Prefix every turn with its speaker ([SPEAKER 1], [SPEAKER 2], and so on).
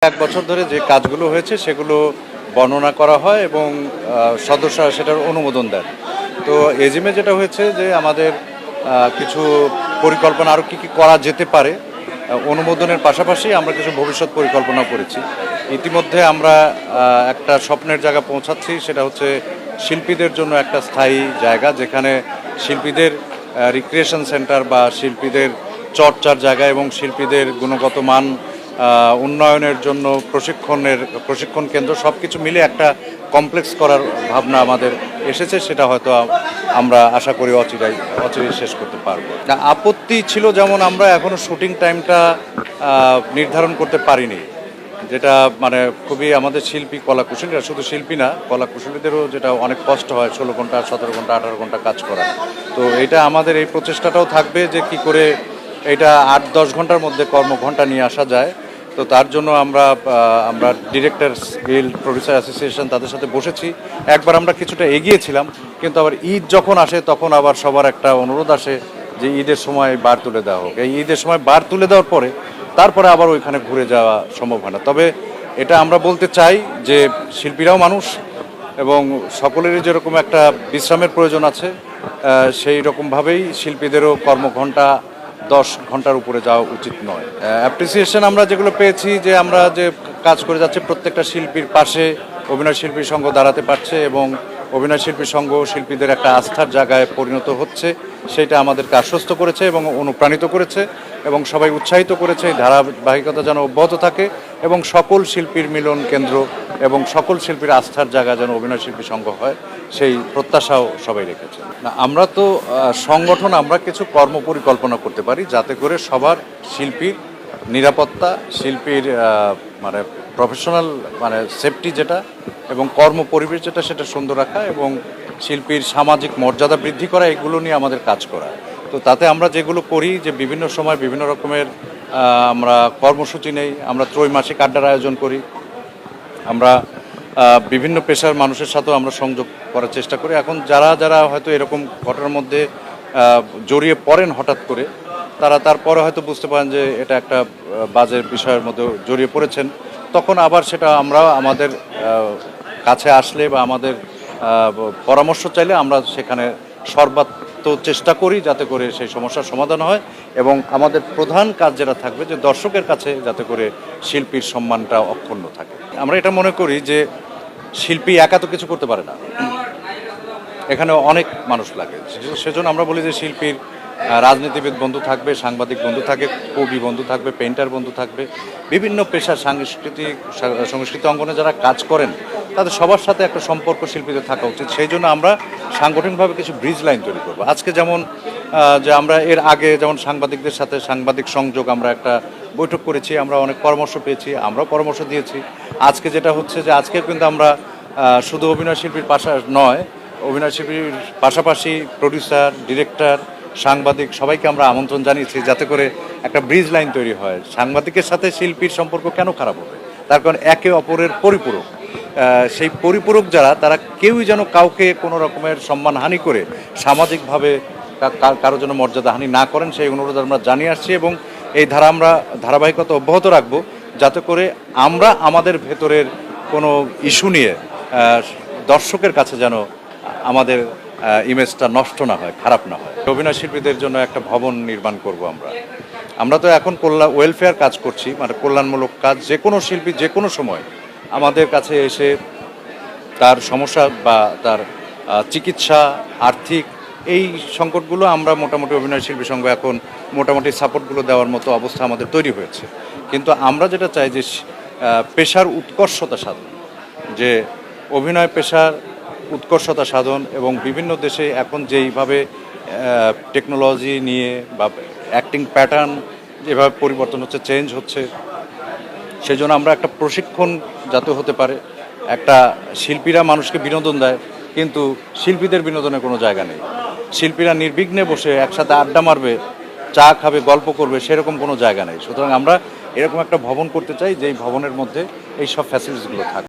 [SPEAKER 1] এক বছর ধরে যে কাজগুলো হয়েছে সেগুলো বর্ণনা করা হয় এবং সদস্যরা সেটার অনুমোদন দেন। তো এজিমে যেটা হয়েছে যে আমাদের কিছু পরিকল্পনা আরও কী কী করা যেতে পারে অনুমোদনের পাশাপাশি আমরা কিছু ভবিষ্যৎ পরিকল্পনা করেছি। ইতিমধ্যে আমরা একটা স্বপ্নের জায়গা পৌঁছাচ্ছি, সেটা হচ্ছে শিল্পীদের জন্য একটা স্থায়ী জায়গা যেখানে শিল্পীদের রিক্রিয়েশন সেন্টার বা শিল্পীদের চর্চার জায়গা এবং শিল্পীদের গুণগত মান উন্নয়নের জন্য প্রশিক্ষণ কেন্দ্র সব কিছু মিলে একটা কমপ্লেক্স করার ভাবনা আমাদের এসেছে। সেটা হয়তো আমরা আশা করি অচিরেই শেষ করতে পারবো। আপত্তি ছিল যেমন আমরা এখনো শুটিং টাইমটা নির্ধারণ করতে পারিনি, যেটা মানে খুবই আমাদের শিল্পী কলাকুশলীরা, শুধু শিল্পী না কলাকুশলীদেরও যেটা অনেক কষ্ট হয় 16 ঘন্টা 17 ঘন্টা 18 ঘন্টা কাজ করা। তো এটা আমাদের এই প্রচেষ্টাটাও থাকবে যে কি করে এটা 8-10 ঘন্টার মধ্যে কর্মঘণ্টা নিয়ে আসা যায়। তো তার জন্য আমরা ডিরেক্টরস গিল্ড, প্রডিউসার অ্যাসোসিয়েশন তাদের সাথে বসেছি। একবার আমরা কিছুটা এগিয়েছিলাম, কিন্তু আবার ঈদ যখন আসে তখন আবার সবার একটা অনুরোধ আসে যে ঈদের সময় বার তুলে দেওয়া হোক। এই ঈদের সময় বার তুলে দেওয়ার পরে তারপরে আবার ওইখানে ঘুরে যাওয়া সম্ভব হয় না। তবে এটা আমরা বলতে চাই যে শিল্পীরাও মানুষ এবং সকলেরই যেরকম একটা বিশ্রামের প্রয়োজন আছে, সেই রকমভাবেই শিল্পীদেরও কর্মঘণ্টা 10 ঘন্টার উপরে যাওয়া উচিত নয়। অ্যাপ্রিসিয়েশন আমরা যেগুলো পেয়েছি, যে আমরা যে কাজ করে যাচ্ছি প্রত্যেকটা শিল্পীর পাশে অভিনয় শিল্পী সংঘ দাঁড়াতে পারছে এবং অভিনয় শিল্পী সংঘ শিল্পীদের একটা আস্থার জায়গায় পরিণত হচ্ছে, সেটা আমাদেরকে আশ্বস্ত করেছে এবং অনুপ্রাণিত করেছে এবং সবাই উৎসাহিত করেছে এই ধারাবাহিকতা যেন অব্যাহত থাকে এবং সকল শিল্পীর মিলন কেন্দ্র এবং সকল শিল্পীর আস্থার জায়গা যেন অভিনয় শিল্পী সংঘ হয়, সেই প্রত্যাশাও সবাই রেখেছে। না, আমরা তো সংগঠন আমরা কিছু কর্মপরিকল্পনা করতে পারি যাতে করে সবার শিল্পীর নিরাপত্তা, শিল্পীর মানে প্রফেশনাল মানে সেফটি যেটা এবং কর্মপরিবেশ যেটা সেটা সুন্দর রাখা এবং শিল্পীর সামাজিক মর্যাদা বৃদ্ধি করা, এগুলো নিয়ে আমাদের কাজ করা। তো তাতে আমরা যেগুলো করি যে বিভিন্ন সময় বিভিন্ন রকমের আমরা কর্মসূচি নেই, আমরা ত্রৈমাসিক আড্ডার আয়োজন করি, আমরা বিভিন্ন পেশার মানুষের সাথেও আমরা সংযোগ করার চেষ্টা করি। এখন যারা হয়তো এরকম ঘটনার মধ্যে জড়িয়ে পড়েন হঠাৎ করে, তারপরে হয়তো বুঝতে পারেন যে এটা একটা বাজে বিষয়ের মধ্যে জড়িয়ে পড়েছেন, তখন আবার সেটা আমরা আমাদের কাছে আসলে বা আমাদের পরামর্শ চাইলে আমরা সেখানে সর্বাত্ম চেষ্টা করি যাতে করে সেই সমস্যার সমাধান হয় এবং আমাদের প্রধান কাজ যেটা থাকবে যে দর্শকের কাছে যাতে করে শিল্পীর সম্মানটা অক্ষুণ্ণ থাকে। আমরা এটা মনে করি যে শিল্পী একা তো কিছু করতে পারে না, এখানে অনেক মানুষ লাগে। সেজন্য আমরা বলি যে শিল্পীর রাজনীতিবিদ বন্ধু থাকবে, সাংবাদিক বন্ধু থাকবে, কবি বন্ধু থাকবে, পেইন্টার বন্ধু থাকবে, বিভিন্ন পেশার সংস্কৃতি অঙ্গনে যারা কাজ করেন তাদের সবার সাথে একটা সম্পর্ক শিল্পীদের থাকা উচিত। সেই জন্য আমরা সাংগঠনিকভাবে কিছু ব্রিজ লাইন তৈরি করবো। আজকে যেমন যে আমরা এর আগে যেমন সাংবাদিকদের সাথে সাংবাদিক সংযোগ আমরা একটা বৈঠক করেছি, আমরা অনেক পরামর্শ পেয়েছি, আমরাও পরামর্শ দিয়েছি। আজকে যেটা হচ্ছে যে আজকে কিন্তু আমরা শুধু অভিনয় শিল্পীর নয়, অভিনয় শিল্পীর পাশাপাশি প্রডিউসার, ডিরেক্টর, সাংবাদিক সবাইকে আমরা আমন্ত্রণ জানিয়েছি যাতে করে একটা ব্রিজ লাইন তৈরি হয়। সাংবাদিকের সাথে শিল্পীর সম্পর্ক কেন খারাপ হবে? তার কারণ একে অপরের পরিপূরক। সেই পরিপূরক যারা, তারা কেউই যেন কাউকে কোনো রকমের সম্মানহানি করে সামাজিকভাবে কারো যেন মর্যাদাহানি না করেন, সেই অনুরোধ আমরা জানিয়ে আসছি এবং এই আমরা ধারাবাহিকতা অব্যাহত রাখবো যাতে করে আমরা আমাদের ভেতরের কোনো ইস্যু নিয়ে দর্শকের কাছে যেন আমাদের ইমেজটা নষ্ট না হয়, খারাপ না হয়। অভিনয় শিল্পীদের জন্য একটা ভবন নির্মাণ করব আমরা তো এখন ওয়েলফেয়ার কাজ করছি, মানে কল্যাণমূলক কাজ। যে কোনো শিল্পী যে কোনো সময় আমাদের কাছে এসে তার সমস্যা বা তার চিকিৎসা, আর্থিক এই সংকটগুলো আমরা মোটামুটি অভিনয় শিল্পী সংঘ এখন মোটামুটি সাপোর্টগুলো দেওয়ার মতো অবস্থা আমাদের তৈরি হয়েছে। কিন্তু আমরা যেটা চাই যে পেশার উৎকর্ষতা সাধন, যে অভিনয় পেশার উৎকর্ষতা সাধন এবং বিভিন্ন দেশে এখন যেইভাবে টেকনোলজি নিয়ে বা অ্যাক্টিং প্যাটার্ন যেভাবে পরিবর্তন হচ্ছে, চেঞ্জ হচ্ছে, সেই জন্য আমরা একটা প্রশিক্ষণ যাতে হতে পারে। একটা শিল্পীরা মানুষকে বিনোদন দেয়, কিন্তু শিল্পীদের বিনোদনের কোনো জায়গা নেই। শিল্পীরা নির্বিঘ্নে বসে একসাথে আড্ডা মারবে, চা খাবে, গল্প করবে, সেরকম কোনো জায়গা নেই। সুতরাং আমরা এরকম একটা ভবন করতে চাই যেই ভবনের মধ্যে এই সব ফ্যাসিলিটিসগুলো থাকে।